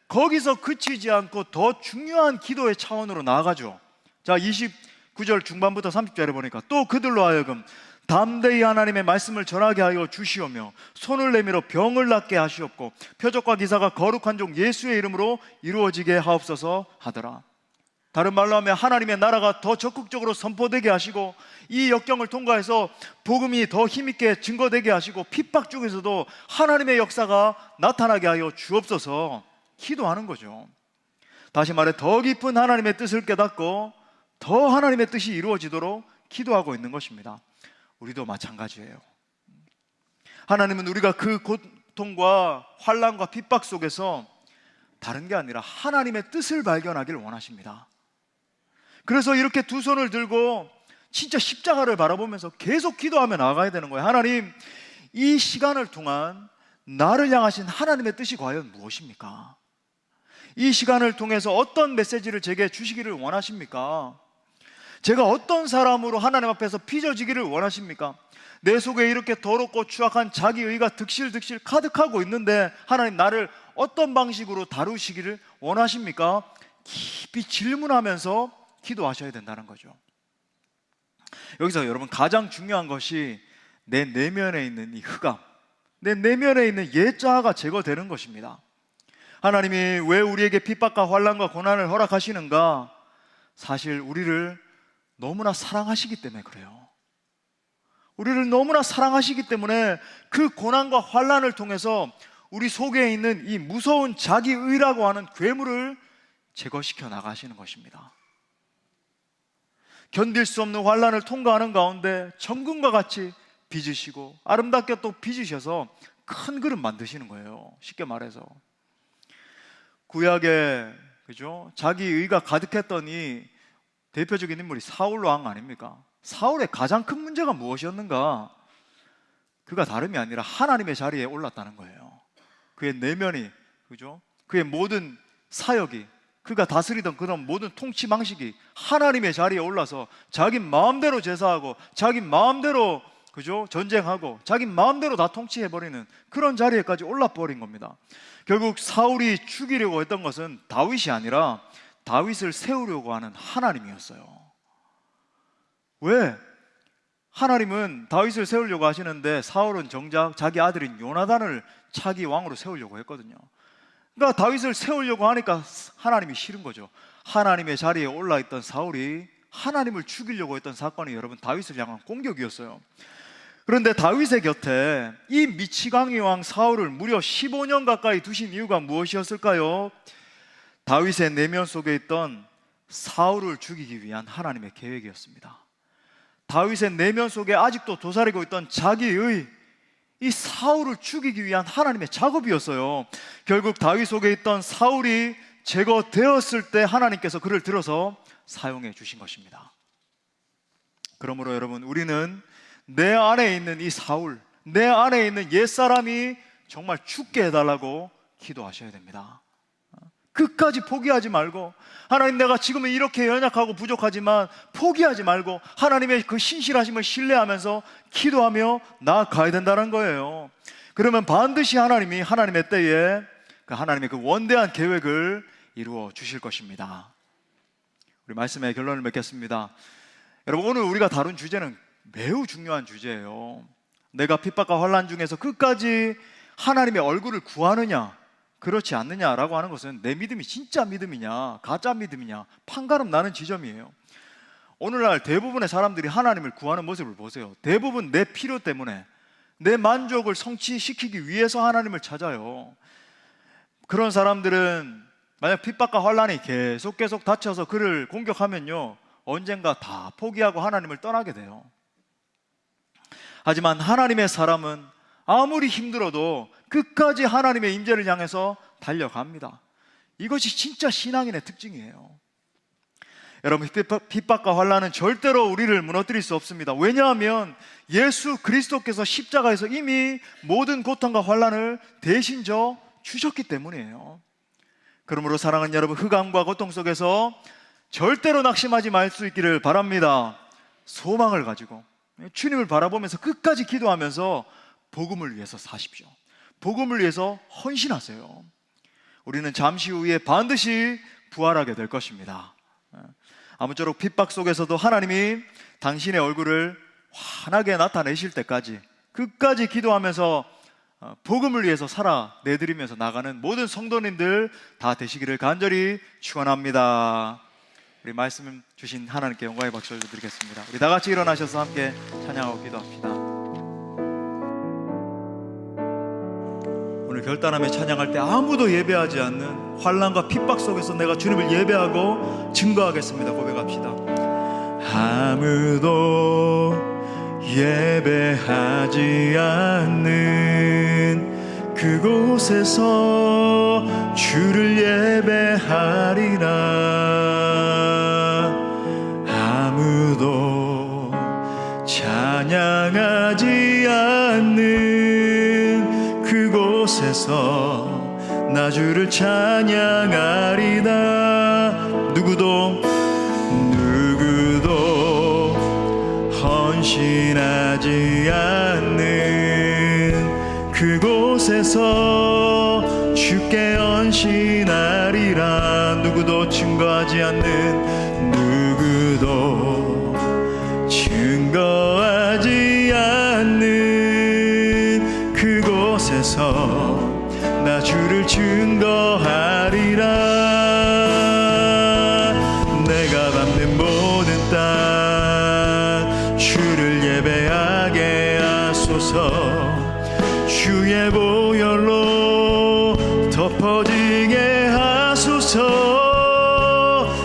거기서 그치지 않고 더 중요한 기도의 차원으로 나아가죠. 자, 29절 중반부터 30절에 보니까 또 그들로 하여금 담대히 하나님의 말씀을 전하게 하여 주시오며 손을 내밀어 병을 낫게 하시옵고 표적과 기사가 거룩한 종 예수의 이름으로 이루어지게 하옵소서 하더라. 다른 말로 하면 하나님의 나라가 더 적극적으로 선포되게 하시고 이 역경을 통과해서 복음이 더 힘있게 증거되게 하시고 핍박 중에서도 하나님의 역사가 나타나게 하여 주옵소서 기도하는 거죠. 다시 말해 더 깊은 하나님의 뜻을 깨닫고 더 하나님의 뜻이 이루어지도록 기도하고 있는 것입니다. 우리도 마찬가지예요. 하나님은 우리가 그 고통과 환난과 핍박 속에서 다른 게 아니라 하나님의 뜻을 발견하기를 원하십니다. 그래서 이렇게 두 손을 들고 진짜 십자가를 바라보면서 계속 기도하며 나아가야 되는 거예요. 하나님, 이 시간을 통한 나를 향하신 하나님의 뜻이 과연 무엇입니까? 이 시간을 통해서 어떤 메시지를 제게 주시기를 원하십니까? 제가 어떤 사람으로 하나님 앞에서 빚어지기를 원하십니까? 내 속에 이렇게 더럽고 추악한 자기의가 득실득실 가득하고 있는데 하나님 나를 어떤 방식으로 다루시기를 원하십니까? 깊이 질문하면서 기도하셔야 된다는 거죠. 여기서 여러분 가장 중요한 것이 내 내면에 있는 이 흑암, 내 내면에 있는 옛 자아가 제거되는 것입니다. 하나님이 왜 우리에게 핍박과 환난과 고난을 허락하시는가? 사실 우리를 너무나 사랑하시기 때문에 그래요. 우리를 너무나 사랑하시기 때문에 그 고난과 환난을 통해서 우리 속에 있는 이 무서운 자기의라고 하는 괴물을 제거시켜 나가시는 것입니다. 견딜 수 없는 환난을 통과하는 가운데 정금과 같이 빚으시고 아름답게 또 빚으셔서 큰 그릇 만드시는 거예요. 쉽게 말해서 구약에 그죠? 자기의가 가득했던 이 대표적인 인물이 사울 왕 아닙니까? 사울의 가장 큰 문제가 무엇이었는가? 그가 다름이 아니라 하나님의 자리에 올랐다는 거예요. 그의 내면이 그죠? 그의 모든 사역이, 그가 다스리던 그런 모든 통치 방식이 하나님의 자리에 올라서 자기 마음대로 제사하고 자기 마음대로 그죠? 전쟁하고 자기 마음대로 다 통치해버리는 그런 자리에까지 올라버린 겁니다. 결국 사울이 죽이려고 했던 것은 다윗이 아니라 다윗을 세우려고 하는 하나님이었어요. 왜? 하나님은 다윗을 세우려고 하시는데 사울은 정작 자기 아들인 요나단을 차기 왕으로 세우려고 했거든요. 그러니까 다윗을 세우려고 하니까 하나님이 싫은 거죠. 하나님의 자리에 올라있던 사울이 하나님을 죽이려고 했던 사건이 여러분 다윗을 향한 공격이었어요. 그런데 다윗의 곁에 이 미치광이 왕 사울을 무려 15년 가까이 두신 이유가 무엇이었을까요? 다윗의 내면 속에 있던 사울을 죽이기 위한 하나님의 계획이었습니다. 다윗의 내면 속에 아직도 도사리고 있던 자기의 이 사울을 죽이기 위한 하나님의 작업이었어요. 결국 다윗 속에 있던 사울이 제거되었을 때 하나님께서 그를 들어서 사용해 주신 것입니다. 그러므로 여러분, 우리는 내 안에 있는 이 사울, 내 안에 있는 옛사람이 정말 죽게 해달라고 기도하셔야 됩니다. 끝까지 포기하지 말고, 하나님 내가 지금은 이렇게 연약하고 부족하지만 포기하지 말고 하나님의 그 신실하심을 신뢰하면서 기도하며 나아가야 된다는 거예요. 그러면 반드시 하나님이 하나님의 때에 하나님의 그 원대한 계획을 이루어 주실 것입니다. 우리 말씀의 결론을 맺겠습니다. 여러분, 오늘 우리가 다룬 주제는 매우 중요한 주제예요. 내가 핍박과 환난 중에서 끝까지 하나님의 얼굴을 구하느냐 그렇지 않느냐라고 하는 것은 내 믿음이 진짜 믿음이냐 가짜 믿음이냐 판가름 나는 지점이에요. 오늘날 대부분의 사람들이 하나님을 구하는 모습을 보세요. 대부분 내 필요 때문에, 내 만족을 성취시키기 위해서 하나님을 찾아요. 그런 사람들은 만약 핍박과 환난이 계속 닥쳐서 그를 공격하면요, 언젠가 다 포기하고 하나님을 떠나게 돼요. 하지만 하나님의 사람은 아무리 힘들어도 끝까지 하나님의 임재를 향해서 달려갑니다. 이것이 진짜 신앙인의 특징이에요. 여러분, 핍박과 환난은 절대로 우리를 무너뜨릴 수 없습니다. 왜냐하면 예수 그리스도께서 십자가에서 이미 모든 고통과 환난을 대신 져 주셨기 때문이에요. 그러므로 사랑하는 여러분, 흑암과 고통 속에서 절대로 낙심하지 말 수 있기를 바랍니다. 소망을 가지고 주님을 바라보면서 끝까지 기도하면서 복음을 위해서 사십시오. 복음을 위해서 헌신하세요. 우리는 잠시 후에 반드시 부활하게 될 것입니다. 아무쪼록 핍박 속에서도 하나님이 당신의 얼굴을 환하게 나타내실 때까지 끝까지 기도하면서 복음을 위해서 살아내드리면서 나가는 모든 성도님들 다 되시기를 간절히 축원합니다. 우리 말씀 주신 하나님께 영광의 박수를 드리겠습니다. 우리 다 같이 일어나셔서 함께 찬양하고 기도합시다. 오늘 결단함에 찬양할 때 아무도 예배하지 않는 환난과 핍박 속에서 내가 주님을 예배하고 증거하겠습니다. 고백합시다. 아무도 예배하지 않는 그곳에서 주를 예배하리라. 아무도 찬양하지 않는 그곳에서 나 주를 찬양하리다. 누구도 헌신하지 않는 그곳에서 주께 헌신하리라. 누구도 증거하지 않는, 누구도 증거하지 않는 그곳에서 나 주를 증거하리라. 내가 밟는 모든 땅 주를 예배하게 하소서. 주의 보혈로 덮어지게 하소서.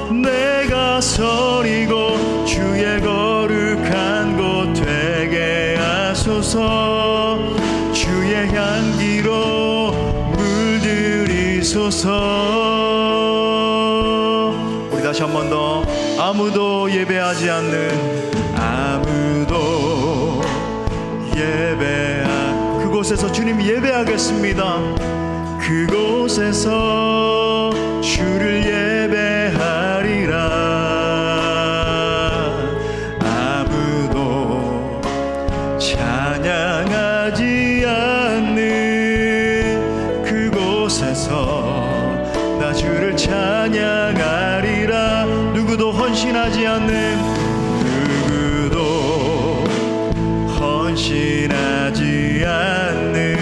내가 서리고 주의 거룩한 곳 되게 하소서. 주의 향기로 물들이소서. 우리 다시 한 번 더. 아무도 예배하지 않는, 아무도 그곳에서 주님 예배하겠습니다. 그곳에서 주를 예배하리라. 아무도 찬양하지 않는 그곳에서 나 주를 찬양하리라. 누구도 헌신하지 않는, 누구도 헌신하지 않는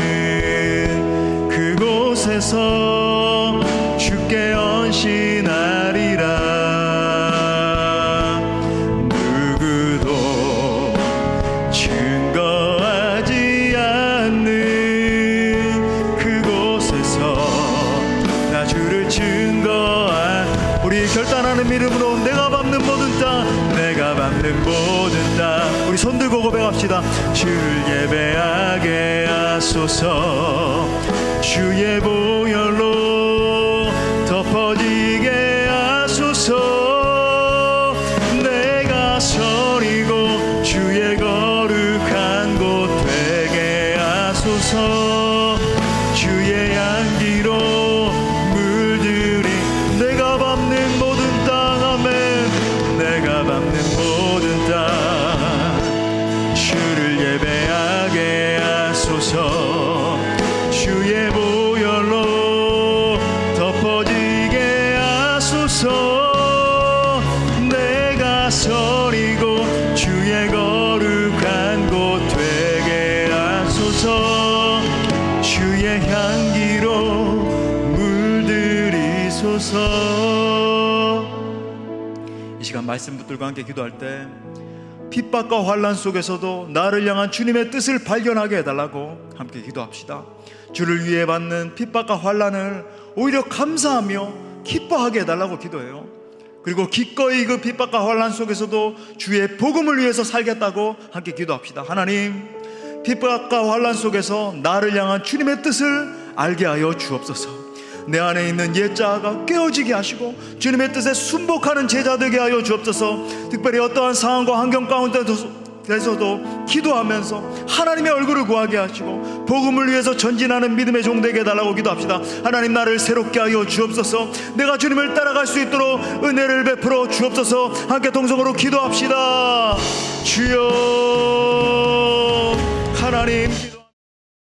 그곳에서 주께 헌신하리라. 누구도 증거하지 않는 그곳에서 나 주를 증거한, 우리 결단하는 믿음으로 내가 밟는 모든 땅, 내가 밟는 모든 땅, 우리 손들고 고백합시다. 주를 예배하게 하소서. 주의 보혈로 덮어지게 하소서. 내가 서리고 주의 거룩한 곳 되게 하소서. 주의 향기로 물들이, 내가 밟는 모든 땅, 아멘. 내가 밟는 모든 땅 주를 예배하게 하소서. 주의 보혈로 덮어지게 하소서. 내가 서리고 주의 거룩한 곳 되게 하소서. 주의 향기로 물들이소서. 이 시간 말씀 붙들과 함께 기도할 때 핍박과 환난 속에서도 나를 향한 주님의 뜻을 발견하게 해달라고 함께 기도합시다. 주를 위해 받는 핍박과 환난을 오히려 감사하며 기뻐하게 해달라고 기도해요. 그리고 기꺼이 그 핍박과 환난 속에서도 주의 복음을 위해서 살겠다고 함께 기도합시다. 하나님, 핍박과 환난 속에서 나를 향한 주님의 뜻을 알게 하여 주옵소서. 내 안에 있는 옛 자아가 깨어지게 하시고 주님의 뜻에 순복하는 제자 되게 하여 주옵소서. 특별히 어떠한 상황과 환경 가운데서도 기도하면서 하나님의 얼굴을 구하게 하시고 복음을 위해서 전진하는 믿음의 종 되게 해달라고 기도합시다. 하나님, 나를 새롭게 하여 주옵소서. 내가 주님을 따라갈 수 있도록 은혜를 베풀어 주옵소서. 함께 동성으로 기도합시다. 주여, 하나님